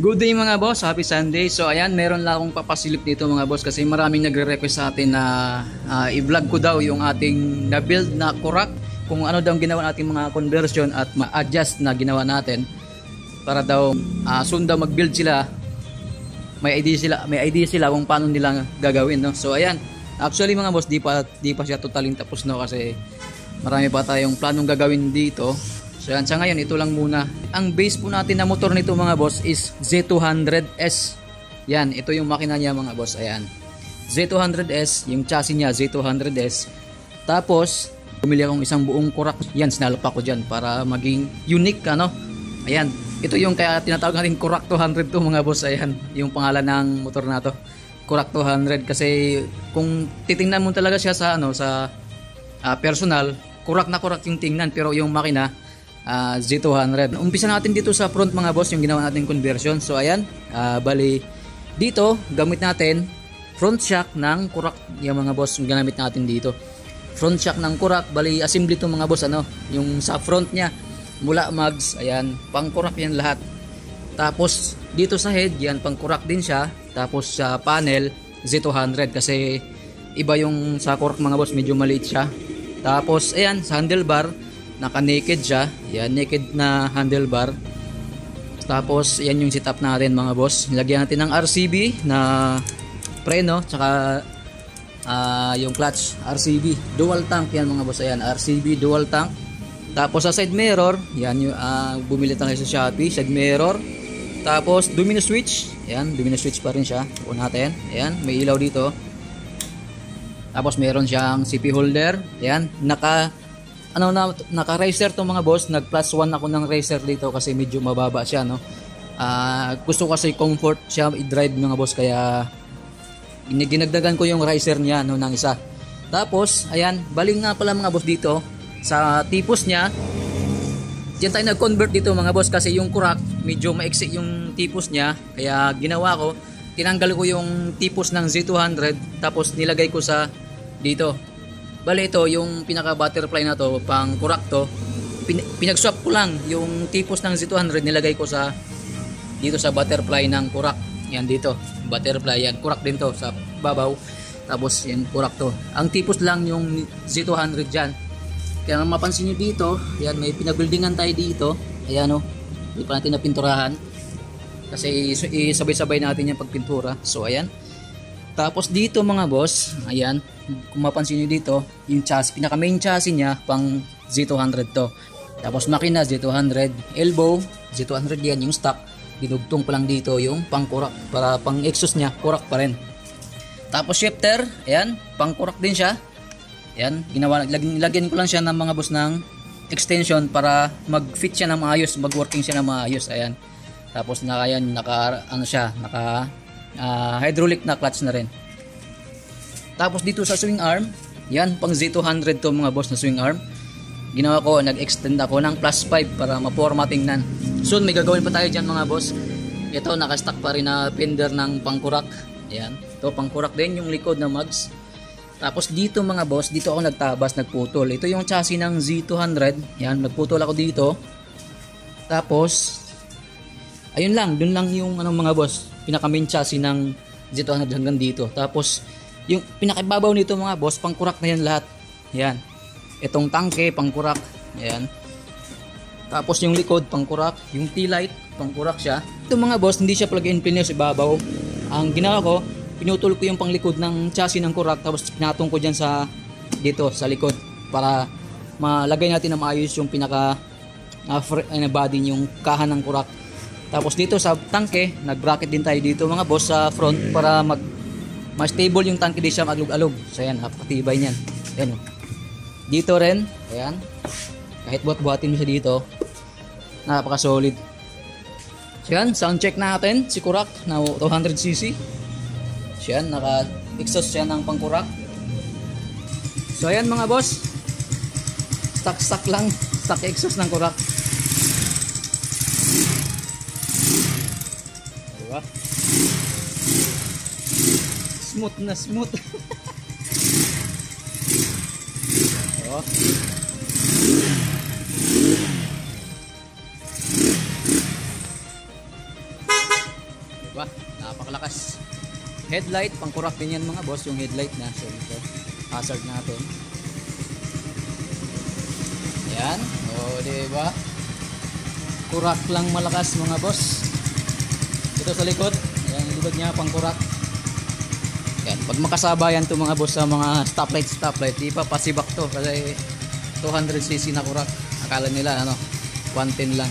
Good day mga boss, happy Sunday. So ayan, meron lang akong papasilip dito mga boss kasi maraming nagre-request sa atin na i-vlog ko daw yung ating na-build na kurak, kung ano daw ginawa natin mga conversion at ma-adjust na ginawa natin para daw soon daw mag-build sila. May idea sila kung paano nila gagawin, no? So ayan, actually mga boss, di pa siya totaling tapos, no, kasi marami pa tayong planong gagawin dito. So yan, sa ngayon ito lang muna. Ang base po natin na motor nito mga boss is Z200S. Yan, ito yung makina niya mga boss. Ayan, Z200S, yung chassis niya Z200S. Tapos bumili akong isang buong kurak. Yan, sinalpa ko dyan para maging unique, ano. Ayan, ito yung kaya tinatawag natin Kurak 200 to mga boss. Ayan, yung pangalan ng motor na to, Kurak 200. Kasi kung titingnan mo talaga siya sa personal, kurak na kurak yung tingnan, pero yung makina Z200. Umpisa natin dito sa front mga boss, yung ginawa natin conversion. So ayan, bali dito gamit natin front shock ng kurak. Yung mga boss, yung ginamit natin dito front shock ng kurak. Bali assembly to mga boss, ano, yung sa front nya mula mags, ayan, pang kurak yan lahat. Tapos dito sa head, yan pang kurak din siya. Tapos sa panel Z200 kasi iba yung sa kurak mga boss, medyo maliit siya. Tapos ayan, sa handlebar naka-naked siya. Yan, naked na handlebar. Tapos yan yung setup natin mga boss. Nilagyan natin ng RCB na preno, tsaka yung clutch RCB dual tank yan mga boss. Ayan, RCB dual tank. Tapos sa side mirror, yan yung bumili tayo sa Shopee, side mirror. Tapos domino switch. Ayan, domino switch pa rin siya. Kunin natin. Ayan, may ilaw dito. Tapos meron siyang CP holder. Ayan, naka-racer to mga boss. Nag plus 1 ako ng racer dito kasi medyo mababa siya, no. Gusto ko kasi comfort siya i-drive mga boss, kaya ginagdagan ko yung racer niya, no, ng isa. Tapos ayan, baling nga pala mga boss dito sa tipos niya. Diyan tayo nag-convert dito mga boss kasi yung kurak medyo maiksi yung tipos niya, kaya ginawa ko, tinanggal ko yung tipos ng Z200 tapos nilagay ko sa dito. Bale ito yung pinaka butterfly na to, pang kurak to, pinag-swap ko lang yung tipos ng Z200, nilagay ko sa dito sa butterfly ng kurak. Yan dito, butterfly yan, kurak din to sa babaw. Tapos yan kurak to. Ang tipos lang yung Z200 dyan. Kaya mapansin nyo dito, yan, may pinag-buildingan tayo dito. Ayan, oh, hindi pa natin napinturahan kasi isabay-sabay natin yung pagpintura. So ayan. Tapos dito mga boss, ayan, kung mapansin nyo dito, yung chassis, pinaka main chassis niya pang Z200 to. Tapos makina Z200, elbow Z200 yan, yung stock. Dinugtong ko lang dito yung pang kurak para pang exhaust niya, kurak pa rin. Tapos shifter, ayan, pang kurak din siya. Ayan, lagyan ko lang siya ng mga boss ng extension para mag-fit siya ng maayos, mag-working siya ng maayos. Ayan. Tapos naka hydraulic na clutch na rin. Tapos dito sa swing arm, yan pang Z200 to mga boss na swing arm. Ginawa ko, nag-extend ako ng plus 5 para ma-forma tingnan. Soon may gagawin pa tayo dyan mga boss. Ito naka-stock pa rin na fender ng pangkurak. Yan, ito pangkurak din yung likod na mags. Tapos dito mga boss, dito ako nagtabas, nagputol. Ito yung chassis ng Z200. Yan, nagputol ako dito. Tapos ayun lang, dun lang yung mga boss, pinaka main chassis ng Z200 hanggang dito. Tapos yung pinakaibabaw nito mga boss, pangkurak na yan lahat. Yan, itong tangke pangkurak. Yan. Tapos yung likod pangkurak, yung T-light pangkurak siya. Ito mga boss, hindi siya plug and play sa ibabaw. Ang ginawa ko, pinutol ko yung panglikod ng chassis ng kurak, tapos pinatong ko dyan sa dito sa likod para malagay natin na maayos yung pinaka body, yung kahan ng kurak. Tapos dito sa tangke, nag-bracket din tayo dito mga boss sa front para mas stable yung tangke, di siya maglug-alog. So ayan, napakatibay niyan. Ayan, oh. Dito rin, ayan, kahit buhat-buhatin mo siya dito, napaka-solid. So yan, sound check natin si kurak na 200cc. So yan, naka-exhaust siya ng pangkurak. So ayan mga boss, stock lang, stock exhaust ng kurak. Diba? Smooth na smooth. Oh. ba? Napakalakas. Headlight, pangkurak din yan mga boss, yung headlight na. So ito, hazard natin. Yan. O, diba? Kurak lang malakas mga boss. Ito sa likod. Ayan, yung likod niya, pangkurak. Yan. Pag makasabayan to mga boss sa mga stoplight, di pa pasibak to. Kasi 200cc na kurak. Akala nila, 110 lang.